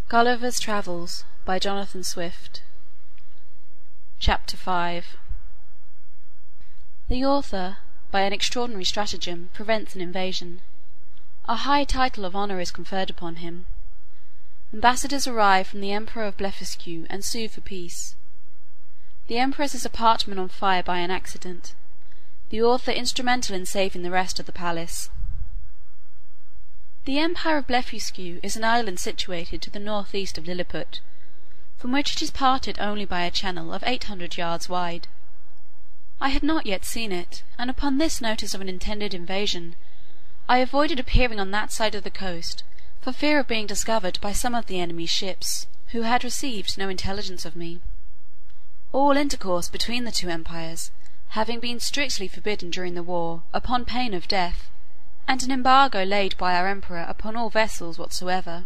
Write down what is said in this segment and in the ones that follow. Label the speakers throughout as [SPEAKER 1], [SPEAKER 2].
[SPEAKER 1] Gulliver's Travels by Jonathan Swift. Chapter 5. The author, by an extraordinary stratagem, prevents an invasion. A high title of honour is conferred upon him. Ambassadors arrive from the Emperor of Blefuscu and sue for peace. The Empress's apartment on fire by an accident. The author instrumental in saving the rest of the palace. The Empire of Blefuscu is an island situated to the north-east of Lilliput, from which it is parted only by a channel of 800 yards wide. I had not yet seen it, and upon this notice of an intended invasion, I avoided appearing on that side of the coast, for fear of being discovered by some of the enemy's ships, who had received no intelligence of me. All intercourse between the two empires having been strictly forbidden during the war, upon pain of death, and an embargo laid by our emperor upon all vessels whatsoever,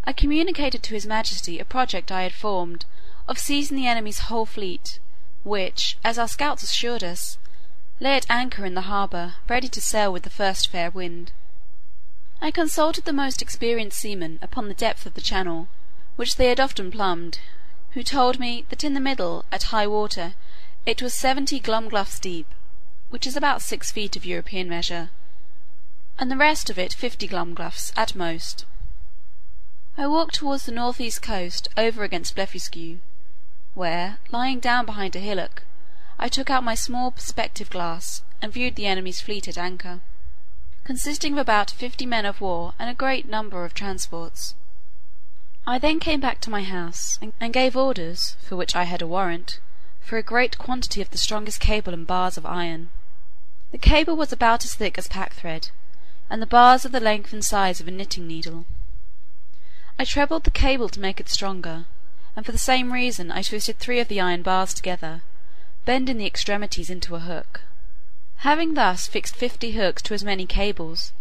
[SPEAKER 1] I communicated to his majesty a project I had formed of seizing the enemy's whole fleet, which, as our scouts assured us, lay at anchor in the harbour, ready to sail with the first fair wind. I consulted the most experienced seamen upon the depth of the channel, which they had often plumbed, who told me that in the middle, at high water, it was 70 glumgluffs deep, which is about 6 feet of European measure, and the rest of it 50 glumgluffs at most. I walked towards the north-east coast over against Blefuscu, where, lying down behind a hillock, I took out my small perspective glass and viewed the enemy's fleet at anchor, consisting of about 50 men of war and a great number of transports. I then came back to my house, and gave orders, for which I had a warrant, for a great quantity of the strongest cable and bars of iron. The cable was about as thick as packthread, and the bars of the length and size of a knitting needle. I trebled the cable to make it stronger, and for the same reason I twisted 3 of the iron bars together, bending the extremities into a hook. Having thus fixed 50 hooks to as many cables,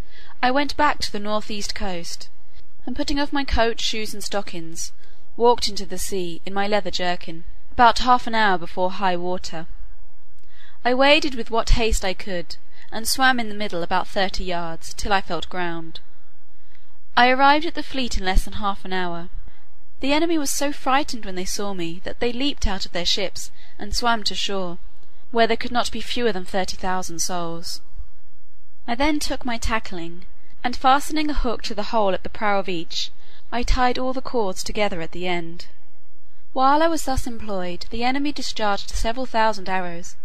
[SPEAKER 1] I went back to the north-east coast, and putting off my coat, shoes, and stockings, walked into the sea in my leather jerkin, about half an hour before high water. I waded with what haste I could, and swam in the middle about 30 yards, till I felt ground. I arrived at the fleet in less than half an hour. The enemy was so frightened when they saw me, that they leaped out of their ships, and swam to shore, where there could not be fewer than 30,000 souls. I then took my tackling, and fastening a hook to the hole at the prow of each, I tied all the cords together at the end. While I was thus employed, the enemy discharged several thousand arrows,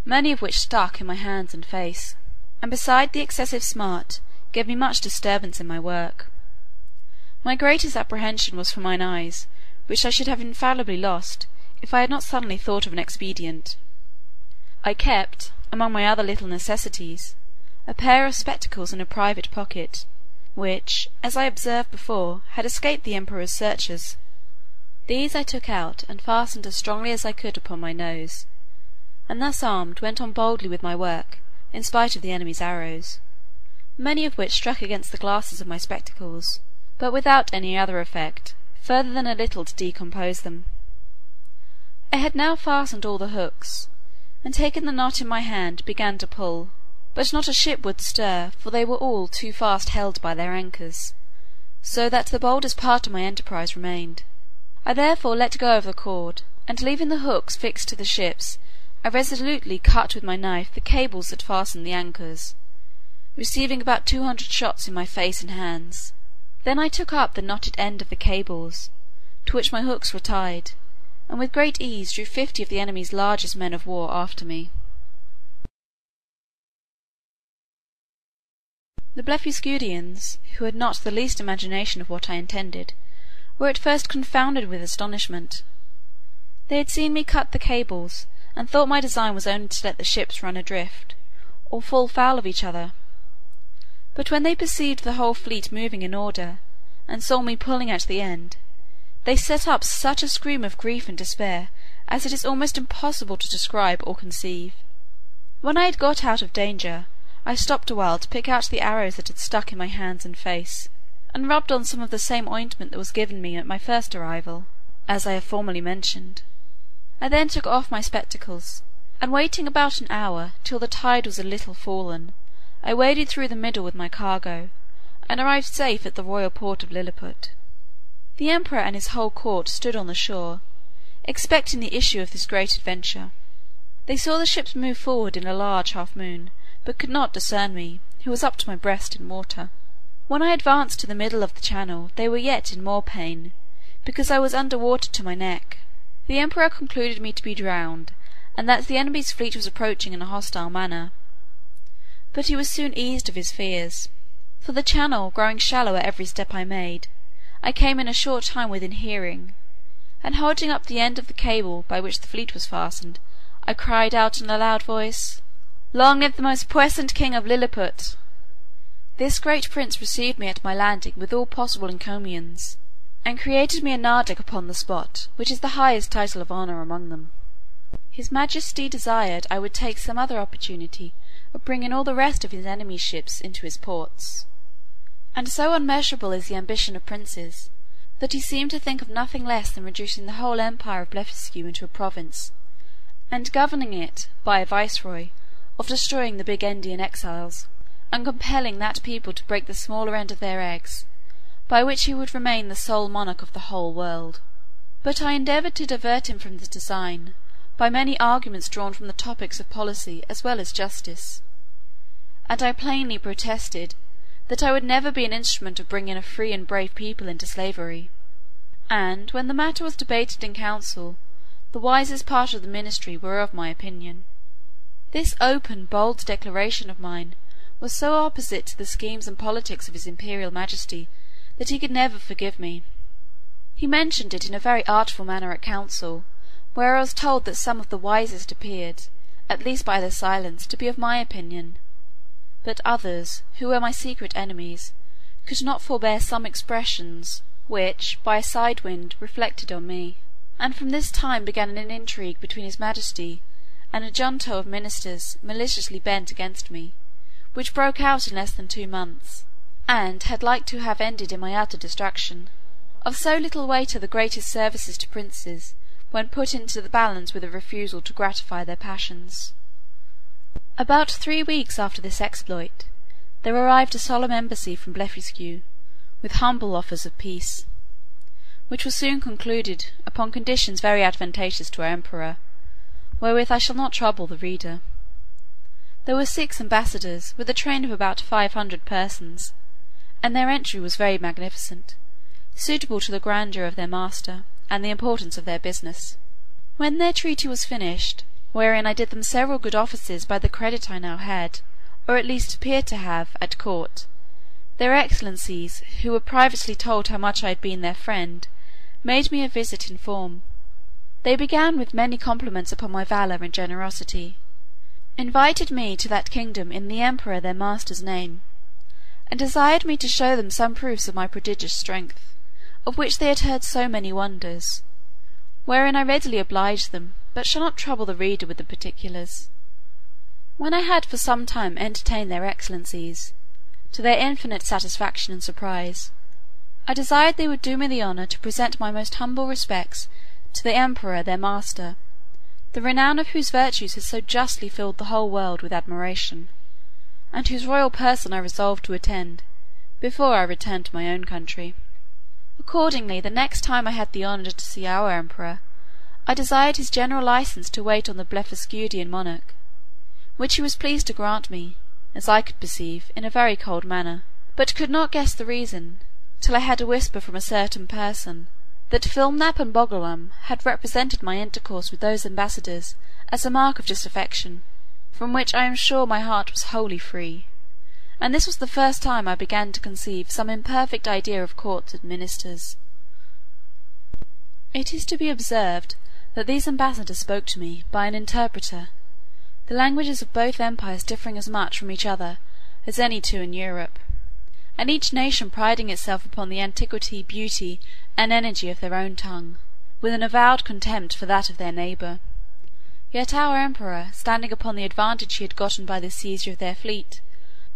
[SPEAKER 1] many of which stuck in my hands and face, and beside the excessive smart, gave me much disturbance in my work. My greatest apprehension was for mine eyes, which I should have infallibly lost, if I had not suddenly thought of an expedient. I kept, among my other little necessities, a pair of spectacles in a private pocket, which, as I observed before, had escaped the emperor's searchers. These I took out, and fastened as strongly as I could upon my nose, and thus armed went on boldly with my work, in spite of the enemy's arrows, many of which struck against the glasses of my spectacles, but without any other effect, further than a little to decompose them. I had now fastened all the hooks, and taking the knot in my hand began to pull, but not a ship would stir, for they were all too fast held by their anchors, so that the boldest part of my enterprise remained. I therefore let go of the cord, and leaving the hooks fixed to the ships, I resolutely cut with my knife the cables that fastened the anchors, receiving about 200 shots in my face and hands. Then I took up the knotted end of the cables, to which my hooks were tied, and with great ease drew 50 of the enemy's largest men of war after me. The Blefuscudians, who had not the least imagination of what I intended, were at first confounded with astonishment. They had seen me cut the cables, and thought my design was only to let the ships run adrift, or fall foul of each other. But when they perceived the whole fleet moving in order, and saw me pulling at the end, they set up such a scream of grief and despair as it is almost impossible to describe or conceive. When I had got out of danger, I stopped a while to pick out the arrows that had stuck in my hands and face, and rubbed on some of the same ointment that was given me at my first arrival, as I have formerly mentioned. I then took off my spectacles, and waiting about an hour till the tide was a little fallen, I waded through the middle with my cargo, and arrived safe at the royal port of Lilliput. The emperor and his whole court stood on the shore, expecting the issue of this great adventure. They saw the ships move forward in a large half-moon, but could not discern me, who was up to my breast in water. When I advanced to the middle of the channel, they were yet in more pain, because I was under water to my neck. The emperor concluded me to be drowned, and that the enemy's fleet was approaching in a hostile manner. But he was soon eased of his fears, for the channel growing shallower every step I made, I came in a short time within hearing, and holding up the end of the cable by which the fleet was fastened, I cried out in a loud voice, "Long live the most puissant king of Lilliput!" This great prince received me at my landing with all possible encomiums, and created me a nardac upon the spot, which is the highest title of honour among them. His majesty desired I would take some other opportunity of bringing all the rest of his enemy's ships into his ports. And so unmeasurable is the ambition of princes, that he seemed to think of nothing less than reducing the whole empire of Blefuscu into a province, and governing it, by a viceroy, of destroying the big Indian exiles, and compelling that people to break the smaller end of their eggs, by which he would remain the sole monarch of the whole world. But I endeavoured to divert him from this design, by many arguments drawn from the topics of policy as well as justice, and I plainly protested that I would never be an instrument of bringing a free and brave people into slavery. And when the matter was debated in council, the wisest part of the ministry were of my opinion. This open, bold declaration of mine was so opposite to the schemes and politics of his imperial majesty that he could never forgive me. He mentioned it in a very artful manner at council, where I was told that some of the wisest appeared, at least by their silence, to be of my opinion, but others, who were my secret enemies, could not forbear some expressions, which, by a side wind, reflected on me. And from this time began an intrigue between his majesty and a junto of ministers maliciously bent against me, which broke out in less than 2 months, and had like to have ended in my utter destruction. Of so little weight are the greatest services to princes, when put into the balance with a refusal to gratify their passions. About 3 weeks after this exploit, there arrived a solemn embassy from Blefuscu, with humble offers of peace, which was soon concluded upon conditions very advantageous to our emperor, wherewith I shall not trouble the reader. There were 6 ambassadors, with a train of about 500 persons, and their entry was very magnificent, suitable to the grandeur of their master, and the importance of their business. When their treaty was finished, wherein I did them several good offices by the credit I now had, or at least appeared to have, at court, their excellencies, who were privately told how much I had been their friend, made me a visit in form. They began with many compliments upon my valour and generosity, invited me to that kingdom in the emperor their master's name, and desired me to show them some proofs of my prodigious strength, of which they had heard so many wonders, wherein I readily obliged them, but shall not trouble the reader with the particulars. When I had for some time entertained their excellencies, to their infinite satisfaction and surprise, I desired they would do me the honour to present my most humble respects to the emperor their master, the renown of whose virtues had so justly filled the whole world with admiration, and whose royal person I resolved to attend, before I returned to my own country. Accordingly, the next time I had the honour to see our emperor, I desired his general license to wait on the Blefuscudian monarch, which he was pleased to grant me, as I could perceive, in a very cold manner, but could not guess the reason, till I had a whisper from a certain person, that Flimnap and Bolgolam had represented my intercourse with those ambassadors as a mark of disaffection, from which I am sure my heart was wholly free, and this was the first time I began to conceive some imperfect idea of courts and ministers. It is to be observed that these ambassadors spoke to me by an interpreter, the languages of both empires differing as much from each other as any two in Europe, and each nation priding itself upon the antiquity, beauty, and energy of their own tongue, with an avowed contempt for that of their neighbour. Yet our emperor, standing upon the advantage he had gotten by the seizure of their fleet,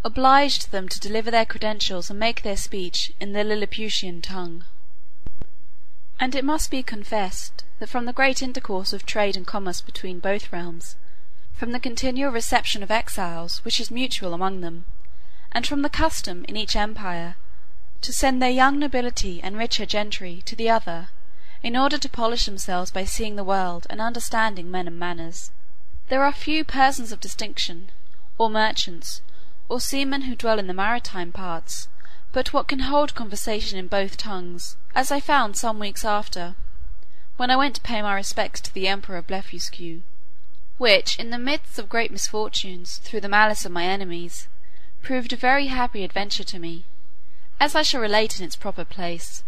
[SPEAKER 1] obliged them to deliver their credentials and make their speech in the Lilliputian tongue. And it must be confessed that from the great intercourse of trade and commerce between both realms, from the continual reception of exiles which is mutual among them, and from the custom in each empire to send their young nobility and richer gentry to the other, in order to polish themselves by seeing the world and understanding men and manners. There are few persons of distinction, or merchants, or seamen who dwell in the maritime parts, but what can hold conversation in both tongues, as I found some weeks after, when I went to pay my respects to the Emperor of Blefuscu, which, in the midst of great misfortunes, through the malice of my enemies, proved a very happy adventure to me, as I shall relate in its proper place.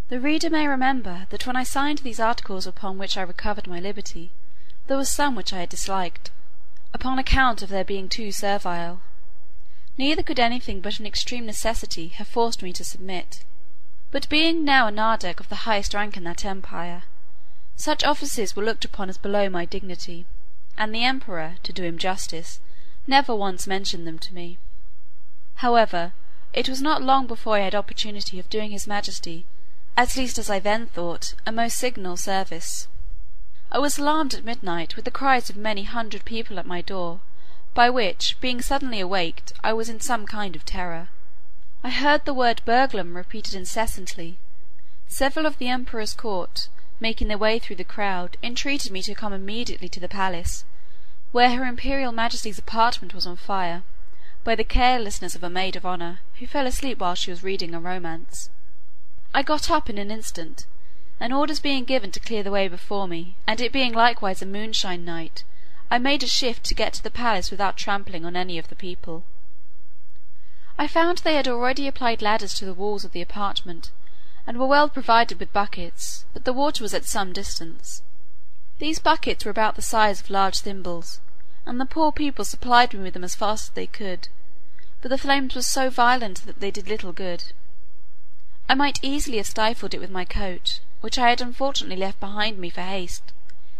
[SPEAKER 1] The reader may remember that when I signed these articles upon which I recovered my liberty, there was some which I had disliked, upon account of their being too servile. Neither could anything but an extreme necessity have forced me to submit. But being now a nardac of the highest rank in that empire, such offices were looked upon as below my dignity, and the emperor, to do him justice, never once mentioned them to me. However, it was not long before I had opportunity of doing his majesty, at least as I then thought, a most signal service. I was alarmed at midnight with the cries of many hundred people at my door, by which, being suddenly awaked, I was in some kind of terror. I heard the word burglum repeated incessantly. Several of the emperor's court, making their way through the crowd, entreated me to come immediately to the palace, where her imperial majesty's apartment was on fire, by the carelessness of a maid of honour, who fell asleep while she was reading a romance. I got up in an instant, and orders being given to clear the way before me, and it being likewise a moonshine night, I made a shift to get to the palace without trampling on any of the people. I found they had already applied ladders to the walls of the apartment, and were well provided with buckets, but the water was at some distance. These buckets were about the size of large thimbles, and the poor people supplied me with them as fast as they could, but the flames were so violent that they did little good. I might easily have stifled it with my coat, which I had unfortunately left behind me for haste,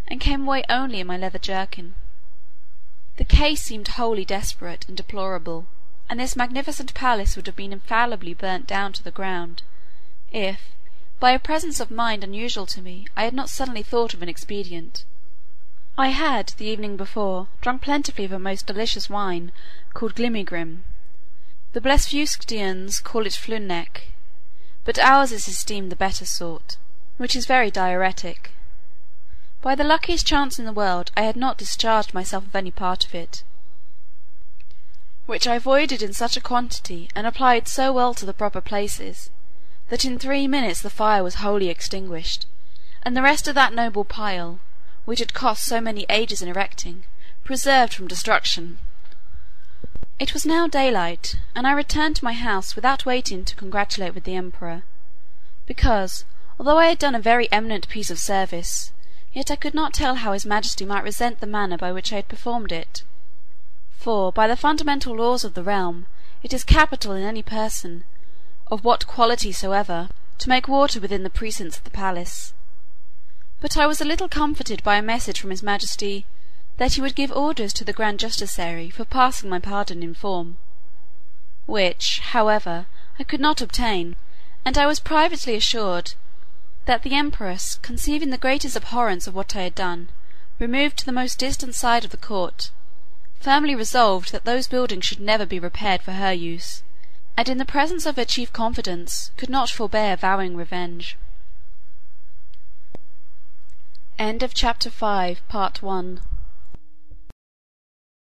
[SPEAKER 1] and came away only in my leather jerkin. The case seemed wholly desperate and deplorable, and this magnificent palace would have been infallibly burnt down to the ground, if, by a presence of mind unusual to me, I had not suddenly thought of an expedient. I had, the evening before, drunk plentifully of a most delicious wine, called Glimigrim. The Blefuscudians call it Flunec, but ours is esteemed the better sort, which is very diuretic. By the luckiest chance in the world I had not discharged myself of any part of it, which I avoided in such a quantity, and applied so well to the proper places, that in 3 minutes the fire was wholly extinguished, and the rest of that noble pile, which had cost so many ages in erecting, preserved from destruction. It was now daylight, and I returned to my house without waiting to congratulate with the emperor, because, although I had done a very eminent piece of service, yet I could not tell how his majesty might resent the manner by which I had performed it. For, by the fundamental laws of the realm, it is capital in any person, of what quality soever, to make water within the precincts of the palace. But I was a little comforted by a message from his majesty, that he would give orders to the grand justiciary for passing my pardon in form, which, however, I could not obtain, and I was privately assured, that the empress, conceiving the greatest abhorrence of what I had done, removed to the most distant side of the court, firmly resolved that those buildings should never be repaired for her use, and in the presence of her chief confidants could not forbear vowing revenge. Chapter 5 Part 1